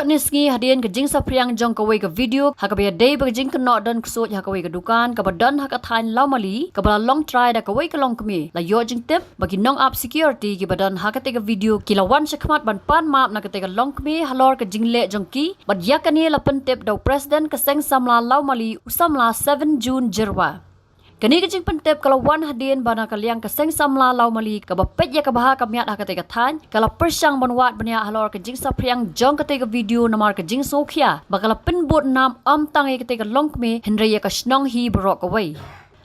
kat nisngi hadian ke jing sapriang jong kawai ke video hakabaya day bag jing kenok dan ksut hakawai ke dukan kabadan hakatain laumali kabala long try da kawai ke long kemi la yo jing tip bagi nong up security ki badan hakate ke video kilawan sekmat ban pan map na kate ke long kemi halor ke jing le jong ki bad yakani la pen tip daw president ke seng samla laumali usamla 7 June jirwa. Kani kecing pentep kalau wan hadian bana kaliang keseng samla lau mali kabapet ya kabaha kamiat hakate tan kalau persang banwat bania halor kejing sapriang jong kate video namar kejing sokhia bakala penbut nam tang kate longkme henry ya kasnong hi borok away.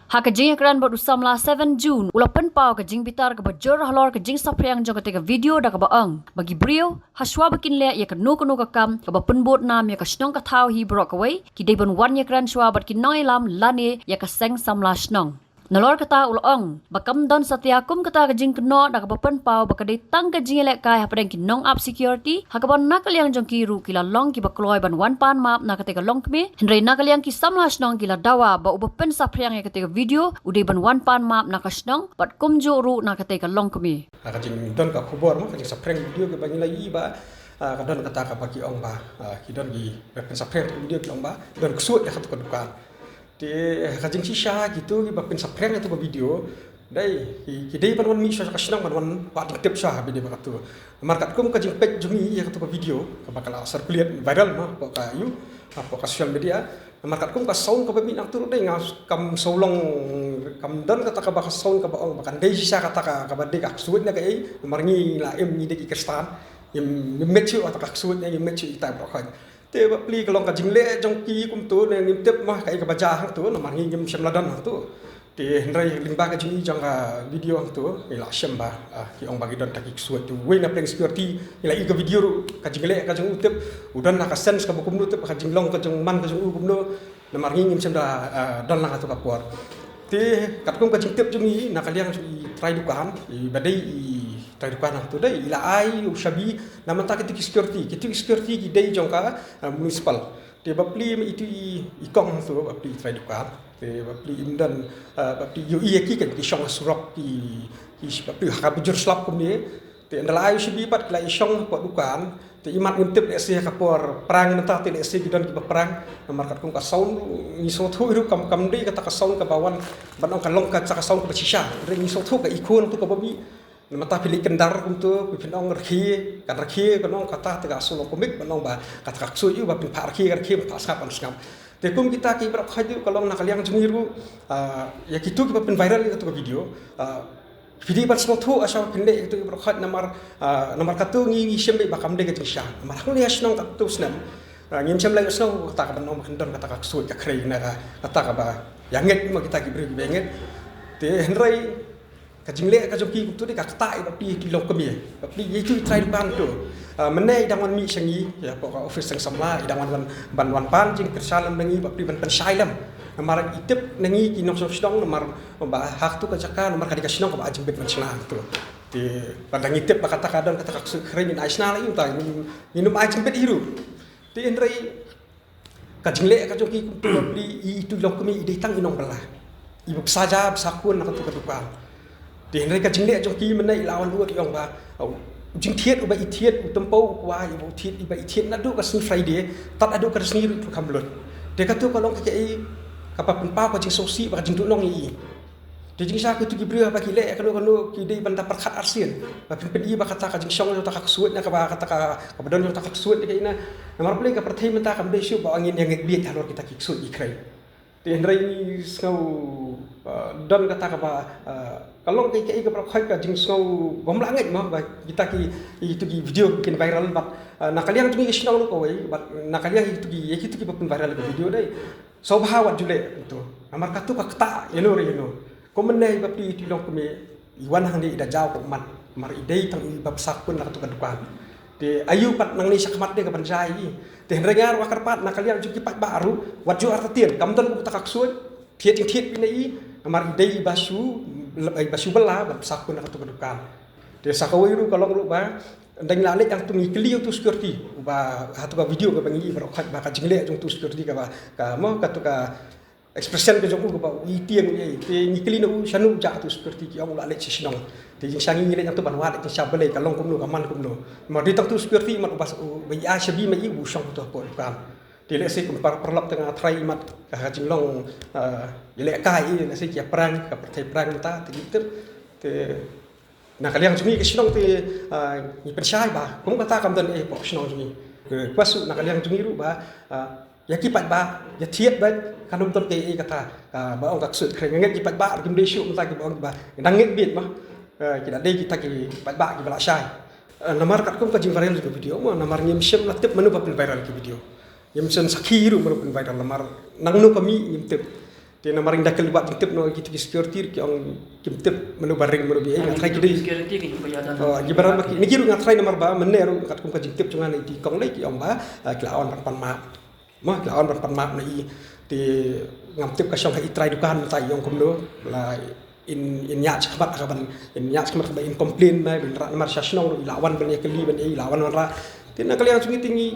Hakajing ekran bot usamla 7 June ula penpau kejing bitar ke bajor halor kejing sapriang jong kate video da kabaang bagi brio haswa bakin le ya kanu kakam kaba penbut nam ya kasnong kathau hi borok away kidai ban wan ekran shwa bat kinoi lam lane ya kaseng samla snong nalor kata ulong bakam don satiakum kata kejing keno da kaba penpau bakadai tang kejing le kai hapadeng kinong up security hakaban nakaliang jong kiru kila long ki bakloi ban wan pan map na kate long kme henry nakaliang ki samla snong kila dawa ba ubapen sapriang ya kate video udai ban wan pan map na kasnong bat kumju ru na kate long kme kajing don ka khubor ma kajing sapreng video ke bangila i ba kadon kata ka bagi ong ba kidon gi pen sapreng video ki ong ba don ksut ya katu kadukan ti kajing sisa gitu ki pen sapreng itu ba video dai kidai ban wan mi sha kasnang ban wan wa tip sha bi de ba katu markat kum kajing pek jungi ya katu video ka bakala circulate viral ma ko ka yu apa ka social media markat kum ka sound ka bi nang tur dai ngas kam solong kam don kata ka ba sound ka ba ong bakan dai sisa kata ka ba de ka ksut na kai marngi la em ni de ki kristan yem mechu atau ka ksut ya yem mechu ita ba khan te ba pli ka long ka jingle jong ki kum tu ne nim tep ma kai ka baja hang tu na marngi yem shamladan hang tu te hendrai limba ka jingi jong ka video hang tu ila shamba ki ong bagi don ta ki ksut tu we na pleng security ila i ka video ka jingle ka jong utep udan na ka sense ka bukum nu tep ka jinglong ka jong man ka jong ukum nu na marngi yem shamda don la ka tu ka puar te kat kum ka jing tep jungi na kaliang i try dukan i badai i try dukan tu dai ila ai ushabi na manta ki security ki dai jong ka municipal te bapli itu i kong tu bapli try dukan te bapli imdan bapli yu i ki kan ki shong surok ki bapli ha bujur slap kum ni te andalai ushabi pat la i shong pot dukan te imat ngintip le se ka por perang menta te le se gidan ki perang markat kum ka sound ni so thu ru kam dei kata ka sound ka bawan banong ka long ka ka sound ka shisha re ni so thu ka ikon tu ka babi mata pilih kendar kum tu pinong rkhi ka nong kata te ka solo komik banong ba kata ka su yu ba pin par khi pa skap an skam te kum kita ki bra khaju kalong na kaliang jungiru ya kitu ki pin viral ka tu video video ban semua tu asal pendek itu berkat nomor katu ngi shembe bakam de ke sha nomor hang lias nong tu snam ngim shem lai snong kata ka nom hendon kata ka sut ka krei na kata ka ba yanget mo kita ki beri benget te henrai ka jingle ka joki tu de ka kata ba pi ki lok kemi ba pi ye tu try ban tu menai dangan mi sengi ya pokok office sang samla dangan ban wan pan jing kersalam nengi ba pi ban pensailam nomor itip nengi ki nok snong nomor ba hak tu ka jaka nomor ka dikasnong ka ba ajing bet macna tu ti pandang itip ba kata kadon kata ka krei ni national yu ta minum ajing bet hiru ti henrai ka jingle ka joki tu ba pi itu lok kemi ide tang inong bala ibu saja besakun nak tu ka dukan ti henrai ka jingle joki menai lawan luat yong ba jing thiet ba ithiet utempo wa ibu thiet ba ithiet na du ka sni friday tat adu ka sni tu kamlot de ka tu kalong ka ai kapap penpau ka jing sosi ba jing tu nong i de jing sa ku tu gibri ba ki le ka no ki dei ban dapat khat arsian ba pen i ba kata ka jing song ta ka suat na ka ba kata ka badon ta ka suat de ina nomor play ka prathai menta ka be shu ba angin yang bi halor kita ki suat i krai te henrai ni skau don kata ka ba kalong kai ka prakhai ka jing skau bom langet ma ba kita ki itu ki video bikin viral ba nakaliang tu ni isnong ko wei ba nakaliang itu ki ba viral video dai sobhawat jule itu amar katu ka kata yelo ko menai ba pi tilong ko me iwan hang di da jaw ko man mar idei tang i bab sak pun katu ka dukan de ayu pat nang ni sakmat de ka banjai de rengar wakar pat nakaliang juki pat baru waju artien kam don ko takak suat thiet pinai amar idei basu bela bab sak pun katu ka dukan de sakawi ru kalong ru ba dang la lek yang tu mi kli tu security ba hatu ka video ka bangi ba khat ba ka jingle jong tu security ka ba ka mo ka tu ka expression ke jong ba wi tiang ye te ni kli no shanu ja tu seperti ki ong la le chisinong te jing sangi le yang tu ban wa de cha bele ka long kum no ka man kum no ma di tak tu seperti mat bas bi a shabi ma i bu shong tu ko kan te le se kum par perlap tengah trai mat ka jing long le kai le se ki prang ka pertai prang ta te gitu te na kaliang jungi ke sinong te ni persyai ba kum kata kam dan po sinong jungi ke pasu na kaliang jungi ru ba ya kipat ba ya thiet ba kanum ton ke kata ba ong tak sut khreng nget kipat ba kim de shu ta ki ba ong ba dang nget bit ma ki da de kita ki kipat ba ki bala syai namar kat kum ka jing viral ke video ma namar ngim shem la tip manu pa viral ke video yem sen sakhi ru manu viral namar nang nu kami ngim tip te namar ing dakal ba tip no ki security ki ong kim tip manu baring manu bi ngat khai ki de security ki bayada gi baran ba ki ni ki ru ngat khai namar ba meneru kat kum ka jing tip chungan di kong le ki ong ba klaon pan ma ma klaon pan ma na i te ngam tip ka shong hai trai dukan ta yong kum no la in nya chhabat ka ban in nya chhabat ba in complain na bin ra namar shashnong lawan ban ya kali ban lawan ra te na kali ang sungi tingi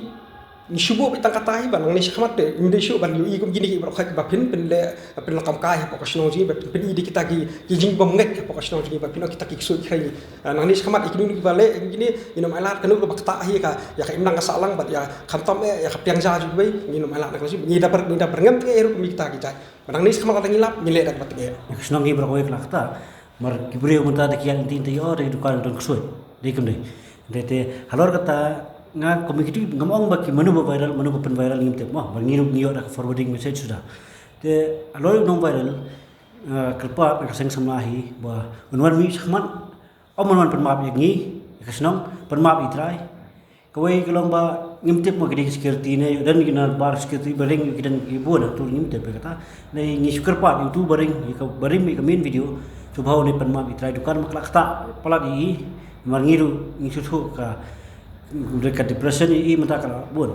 ni shubu bitang katai ban ni shkhmat de inde shu ban yu i kum gini ki bro khat ba pin le pin la kam kai po ka shno ji ba pin i di kita ki jing bom ngek po ka shno ji ba pin kita ki su khai nang ni shkhmat ikini ni bale gini inom alat kanu ba ta hi ka ya ka imnang ka salang ba ya kham tom ya ka piang ja ju bai ni nom alat na ko ni da ngam ke eru mi kita ki tai nang ni shkhmat ka ngilap ngile dak bat ge Shno ngi bro ko lakta mar kibre munta de kian tin te yo de dukan don ksoi de kum de te halor kata nga community ngamong ba ki manu ba pen viral ngim te mo bar ngiru ngiyo da forwarding message sudah te alor non viral kelpa ka seng samahi ba unwan mi khmat omon pen map yangi ka snong pen map itrai kawai kelong ba ngim te mo ki security ne dan gina bar security baring ki dan ibu na tu ngim te kata nei ngi syukur pa itu baring ka baring mi ka main video subhau ne pen map itrai dukan maklakta pala di mar ngiru ngi susu ka dekat depression i mata kala bun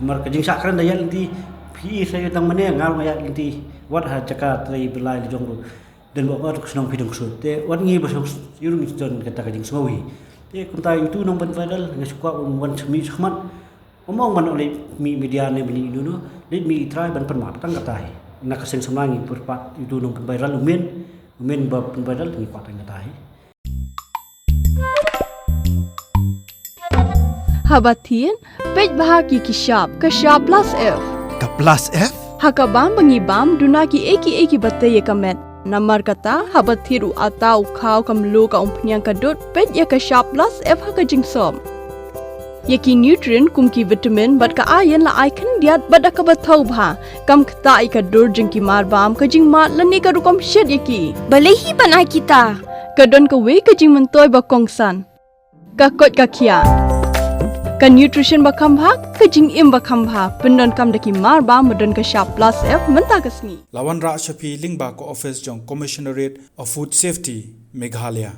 mar kajing sakran daya inti pi saya tang mane ngal maya inti wat ha caka trai belai jong dan bawa tu senang pidung sut te wat ngi basong yurung iston kata kajing smawi te kunta itu nong ban viral ngi suka wan semi khmat omong man oleh mi media ne bini dulu let mi try ban permat tang katai nak seng semangi perpat itu nong viral umen bab viral ngi patang katai Habatin, pej bahagi kishap, kashap plus F. Ka plus F? Hakabam bangibam duna ki eki bate ye kamet. Namar kata habathiru atau kau kamlu ka umpnyang kadut pej ye kashap plus F haka jingsom. Yeki nutrient kum ki vitamin bat ka iron la icon diat bada ka bathau bha kam kta ka dur jing ki marbam ka jing mat lani ka rukom shed yeki. Balehi banai kita. Kadon ka we ka jing mentoy ba kongsan. Ka kot ka kia. Ka nutrition ba khambha ka jing im ba khambha pendon kam daki mar ba modon ka sharp plus F menta kasni Lawan Ra Shafi Lingba ko office jong Commissionerate of Food Safety Meghalaya